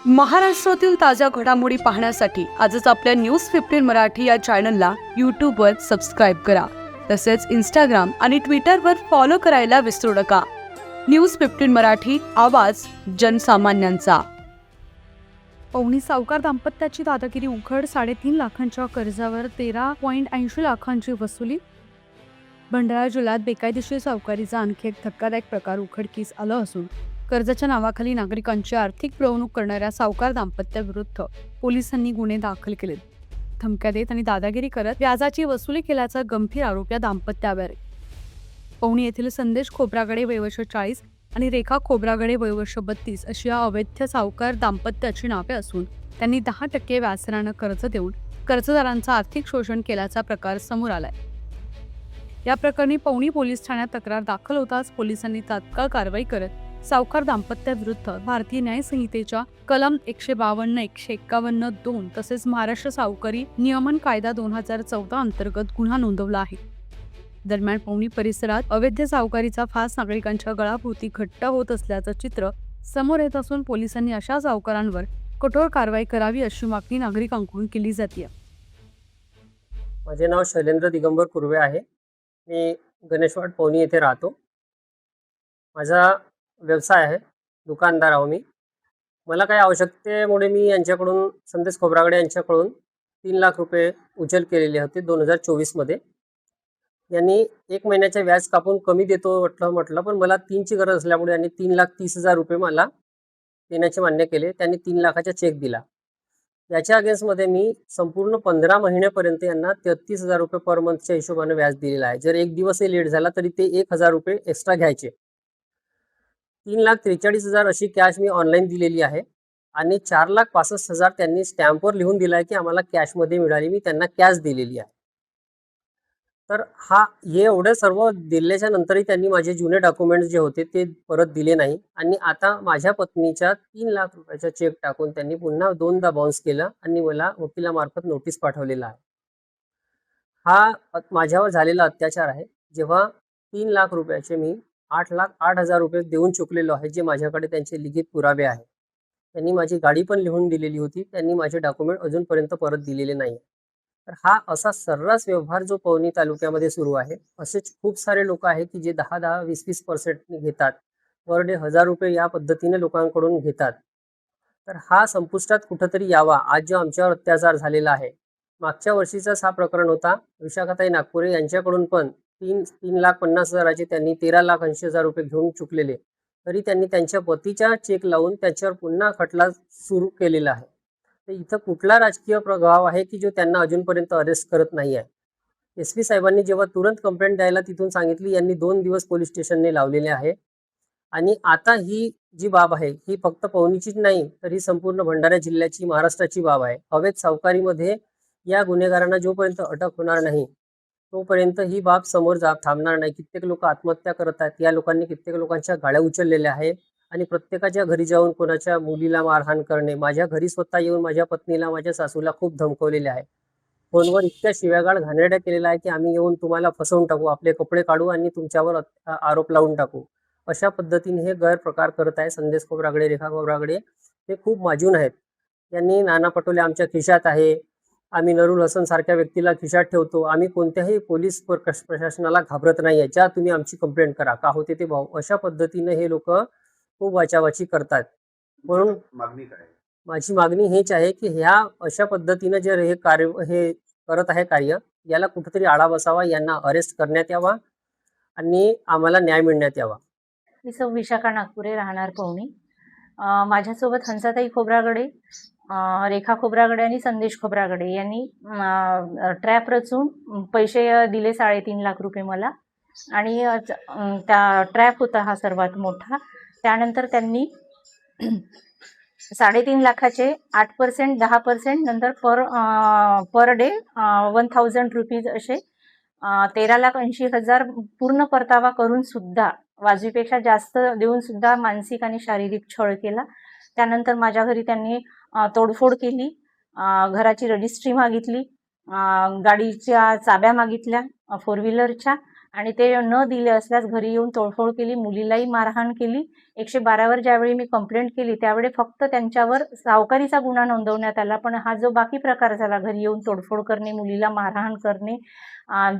महाराष्ट्रातील ताज्या घडामोडी पाहण्यासाठी आजच आपल्या न्यूज 15 मराठी या चॅनलला यूट्यूबवर सबस्क्राईब करा. तसेच इंस्टाग्राम आणि ट्विटरवर फॉलो करायला विसरू नका. न्यूज 15 मराठी, आवाज जनसामान्यांचा. पवनी सावकार दाम्पत्याची दादागिरी उघड. 3.5 लाखांच्या कर्जावर 13.80 लाखांची वसुली. भंडारा जिल्ह्यात बेकायदेशीर सावकारीचा आणखी एक धक्कादायक प्रकार उघडकीस आला असून कर्जाच्या नावाखाली नागरिकांची आर्थिक पिळवणूक करणाऱ्या सावकार दाम्पत्याविरुद्ध पोलिसांनी गुन्हे दाखल केलेत. धमक्या देत आणि दादागिरी करत व्याजाची वसुली केल्याचा गंभीर आरोप या दाम्पत्यावर आहे. पवनी येथील संदेश खोब्रागडे वयवर्ष 40 आणि रेखा खोब्रागडे वयवर्ष 32 अशी या अवैध सावकार दाम्पत्याची नावे असून त्यांनी 10% व्याजदरानं कर्ज देऊन कर्जदारांचं आर्थिक शोषण केल्याचा प्रकार समोर आलाय. या प्रकरणी पवनी पोलीस ठाण्यात तक्रार दाखल होताच पोलिसांनी तात्काळ कारवाई करत सावकार दाम्पत्याविरुद्ध भारतीय न्याय संहितेच्या कलम 152, 151, 2 तसेच महाराष्ट्र सावकारी नियमन कायदा 2014 अंतर्गत गुन्हा नोंदवला आहे. दरम्यान पवनी परिसरात अवैध सावकारीचा फास नागरिकांच्या गळाभोवती घट्ट होत असल्याचं चित्र समोर येत असून पोलिसांनी अशा सावकारांवर कठोर कारवाई करावी अशी मागणी नागरिकांकडून केली जाते. माझे नाव शैलेंद्र दिगंबर कुर्वे आहे. मी गणेशवाड पवनी येथे राहतो. माझा व्यवसाय आहे, दुकानदार आहो मी. मला काही आवश्यकतेमुळे मी यांच्याकडून संदेश खोब्रागडे यांच्याकडून 3 लाख रुपये उचल केलेले होते 2024 मध्ये. यांनी 1 महिन्याचे व्याज कापून कमी देतो म्हटलं पण मला 3ची गरज असल्यामुळे यांनी 3,30,000 रुपये मला देण्याचे मान्य केले. त्यांनी 3 लाखाचा चेक दिला. याच्या अगेन्स्टमध्ये मी संपूर्ण 15 महिन्यापर्यंत यांना 33,000 रुपये पर मंथच्या हिशोबाने व्याज दिलेलं आहे. जर एक दिवसही लेट झाला तरी ते 1,000 रुपये एक्स्ट्रा घ्यायचे. 3,43,000 अशी कॅश मी ऑनलाईन दिलेली आहे आणि 4,65,000 त्यांनी स्टॅम्पवर लिहून दिला आहे की आम्हाला कॅशमध्ये मिळाली. मी त्यांना कॅश दिलेली आहे. तर हे एवढं सर्व दिल्याच्या नंतरही त्यांनी माझे जुने डॉक्युमेंट्स जे होते ते परत दिले नाही आणि आता माझ्या पत्नीच्या 3 लाख रुपयाचा चेक टाकून त्यांनी पुन्हा 2दा बाउन्स केला आणि मला वकिलामार्फत नोटीस पाठवलेला आहे. हा माझ्यावर झालेला अत्याचार आहे. जेव्हा 3 लाख रुपयाचे मी 8,08,000 रुपये देऊन चुकलेलो आहे, जे माझ्याकडे त्यांचे लिखित पुरावे आहे. त्यांनी माझी गाडी पण लिहून दिलेली होती. त्यांनी माझे डॉक्युमेंट अजूनपर्यंत परत दिलेले नाही. तर हा असा सर्रास व्यवहार जो पवनी तालुक्यामध्ये सुरू आहे. असेच खूप सारे लोक आहेत की जे 10-10, 20-20% घेतात. पर डे 1,000 रुपये या पद्धतीने लोकांकडून घेतात. तर हा संपुष्टात कुठंतरी यावा. आज जो आमच्यावर अत्याचार झालेला आहे, मागच्या वर्षीचाच हा प्रकरण होता. विशाखाताई नागपुरे यांच्याकडून पण 3,50,000चे त्यांनी 13,80,000 रुपये घेऊन चुकलेले. तरी त्यांनी त्यांच्या पतीचा चेक लावून त्याच्यावर पुन्हा खटला सुरू केलेला आहे. तर इथं कुठला राजकीय प्रभाव आहे की जो त्यांना अजूनपर्यंत अरेस्ट करत नाही आहे. SP साहेबांनी जेव्हा तुरंत कंप्लेंट द्यायला तिथून सांगितली, यांनी 2 दिवस पोलीस स्टेशनने लावलेले आहे. आणि आता ही जी बाब आहे ही फक्त पवनीचीच नाही तर ही संपूर्ण भंडारा जिल्ह्याची, महाराष्ट्राची बाब आहे. अवैध सावकारीमध्ये या गुन्हेगारांना जोपर्यंत अटक होणार नाही तोपर्यंत ही बाब समोर थांबणार नाही. कित्येक लोक आत्महत्या करत आहेत. या लोकांनी कित्येक लोकांच्या गाड्या उचललेल्या आहे आणि प्रत्येकाच्या घरी जाऊन कोणाच्या मुलीला मारहाण करणे, माझ्या घरी स्वतः येऊन माझ्या पत्नीला, माझ्या सासूला खूप धमकवलेले आहे. फोनवर इतक्या शिव्यागाळ घाणेरड्या केलेला आहे की आम्ही येऊन तुम्हाला फसवून टाकू, आपले कपडे काढू आणि तुमच्यावर आरोप लावून टाकू, अशा पद्धतीने हे गैरप्रकार करत आहे. संदेश खोब्रागडे, रेखा खोब्रागडे हे खूप माजून आहेत. यांनी नाना पटोले आमच्या खिशात आहे, आम्ही नरूल हसन सारख्या व्यक्तीला खिशात ठेवतो, आम्ही कोणत्याही पोलीस प्रशासनाला घाबरत नाही आहे, ज्या तुम्ही आमची कंप्लेंट करा, का होते ते भाऊ, अशा पद्धतीने हे लोक खूप वाचावाची करतात. म्हणून माझी मागणी हेच आहे की ह्या अशा पद्धतीने जर हे करत आहे कार्य, याला कुठेतरी आळा बसावा, यांना अरेस्ट करण्यात यावा आणि आम्हाला न्याय मिळण्यात यावा. मी सौ विशाखा नागपुरे, राहणार पवनी. माझ्यासोबत हंसाताई खोब्रागडे, रेखा खोब्रागडे आणि संदेश खोब्रागडे यांनी ट्रॅप रचून पैसे दिले 3.5 लाख रुपये मला. आणि त्या ट्रॅप होता हा सर्वात मोठा. त्यानंतर त्यांनी 3.5 लाखाचे 8%, 10% नंतर पर डे 1,000 रुपीज असे 13,80,000 पूर्ण परतावा करून सुद्धा, वाजवीपेक्षा जास्त देऊन सुद्धा मानसिक आणि शारीरिक छळ केला. त्यानंतर माझ्या घरी त्यांनी तोडफोड केली, घराची रजिस्ट्री मागितली, गाडीच्या चाब्या मागितल्या 4 व्हीलरच्या आणि ते न दिले असल्यास घरी येऊन तोडफोड केली, मुलीलाही मारहाण केली. 112वर ज्यावेळी मी कंप्लेंट केली त्यावेळी फक्त त्यांच्यावर सावकारीचा गुन्हा नोंदवण्यात आला, पण हा जो बाकी प्रकार झाला, घरी येऊन तोडफोड करणे, मुलीला मारहाण करणे,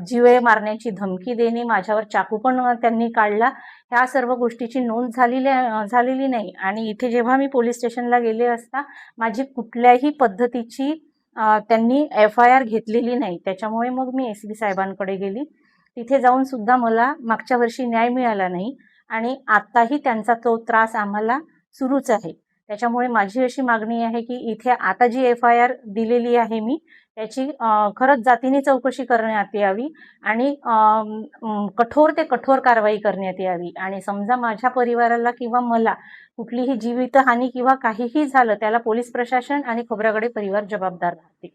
जीवे मारण्याची धमकी देणे, माझ्यावर चाकू पण त्यांनी काढला, ह्या सर्व गोष्टीची नोंद झालेली नाही. आणि इथे जेव्हा मी पोलीस स्टेशनला गेले असता माझी कुठल्याही पद्धतीची त्यांनी FIR घेतलेली नाही. त्याच्यामुळे मग मी SP साहेबांकडे गेली. तिथे जाऊन सुद्धा मला मागच्या वर्षी न्याय मिळाला नाही आणि आत्ताही त्यांचा तो त्रास आम्हाला सुरूच आहे. त्याच्यामुळे माझी अशी मागणी आहे की इथे आता जी FIR दिलेली आहे मी त्याची खरंच जातीने चौकशी करण्यात यावी आणि कठोर ते कठोर कारवाई करण्यात यावी. आणि समजा माझ्या परिवाराला किंवा मला कुठलीही जीवितहानी किंवा काहीही झालं त्याला पोलीस प्रशासन आणि खोब्रागडे परिवार जबाबदार राहतील.